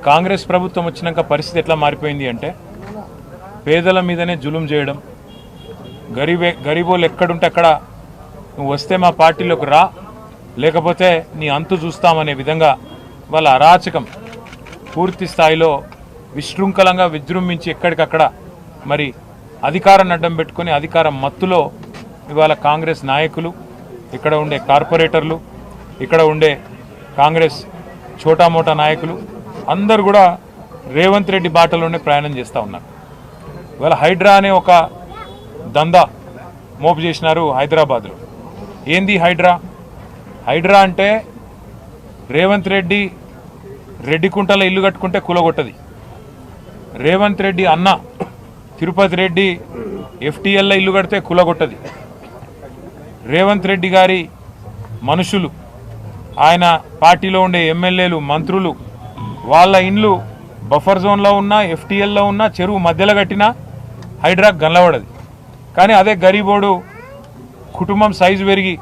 కాంగ్రెస్ ప్రభుత్వం వచ్చినాక పరిస్థితి ఎట్లా మారిపోయింది అంటే పేదల మీదనే జులుం చేయడం, గరీబోళ్ళు ఎక్కడుంటే అక్కడ నువ్వు వస్తే మా పార్టీలోకి రా, లేకపోతే నీ అంతు చూస్తామనే విధంగా వాళ్ళ అరాచకం పూర్తి స్థాయిలో విశృంఖలంగా విజృంభించి ఎక్కడికక్కడ మరి అధికారాన్ని అడ్డం పెట్టుకొని అధికారం మత్తులో ఇవాళ కాంగ్రెస్ నాయకులు, ఇక్కడ ఉండే కార్పొరేటర్లు, ఇక్కడ ఉండే కాంగ్రెస్ చోటామోటా నాయకులు అందరూ కూడా రేవంత్ రెడ్డి బాటలోనే ప్రయాణం చేస్తూ ఉన్నారు. ఇవాళ హైడ్రా అనే ఒక దందా మోపు చేసినారు హైదరాబాద్లో. ఏంది హైడ్రా? హైడ్రా అంటే రేవంత్ రెడ్డి రెడ్డికుంటలో ఇల్లు కట్టుకుంటే కూలగొట్టది. రేవంత్ రెడ్డి అన్న తిరుపతి రెడ్డి ఎఫ్టీఎల్లో ఇల్లు కడితే కూలగొట్టది. రేవంత్ రెడ్డి గారి మనుషులు, ఆయన పార్టీలో ఉండే ఎమ్మెల్యేలు, మంత్రులు, వాళ్ళ ఇండ్లు బఫర్ జోన్లో ఉన్న ఎఫ్టీఎల్లో ఉన్న చెరువు మధ్యలో కట్టినా హైడ్రాక్ గల్లబడది. కానీ అదే గరీబోడు కుటుంబం సైజు పెరిగి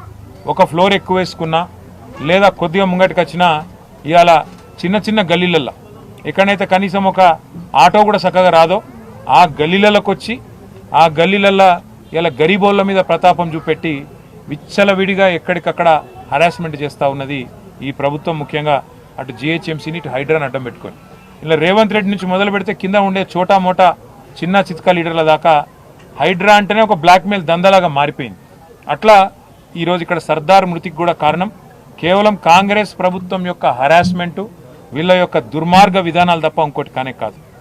ఒక ఫ్లోర్ ఎక్కువ వేసుకున్నా లేదా కొద్దిగా ముంగటికి వచ్చినా ఇవాళ చిన్న చిన్న గల్లీలల్లో ఎక్కడైతే కనీసం ఒక ఆటో కూడా చక్కగా రాదో ఆ గల్లీలలోకి వచ్చి ఆ గల్లీలల్లో ఇలా గరీబోళ్ళ మీద ప్రతాపం చూపెట్టి విచ్చలవిడిగా ఎక్కడికక్కడ హరాస్మెంట్ చేస్తూ ఉన్నది ఈ ప్రభుత్వం. ముఖ్యంగా అటు జిహెచ్ఎంసీని ఇటు హైడ్రాని అడ్డం పెట్టుకొని ఇలా రేవంత్ రెడ్డి నుంచి మొదలు పెడితే కింద ఉండే చోటా మోటా చిన్న చిత్కా లీడర్ల దాకా హైడ్రా అంటేనే ఒక బ్లాక్మెయిల్ దందాలాగా మారిపోయింది. అట్లా ఈరోజు ఇక్కడ సర్దార్ మృతికి కూడా కారణం కేవలం కాంగ్రెస్ ప్రభుత్వం యొక్క హరాస్మెంటు, వీళ్ళ యొక్క దుర్మార్గ విధానాలు తప్ప ఇంకోటి కానే కాదు.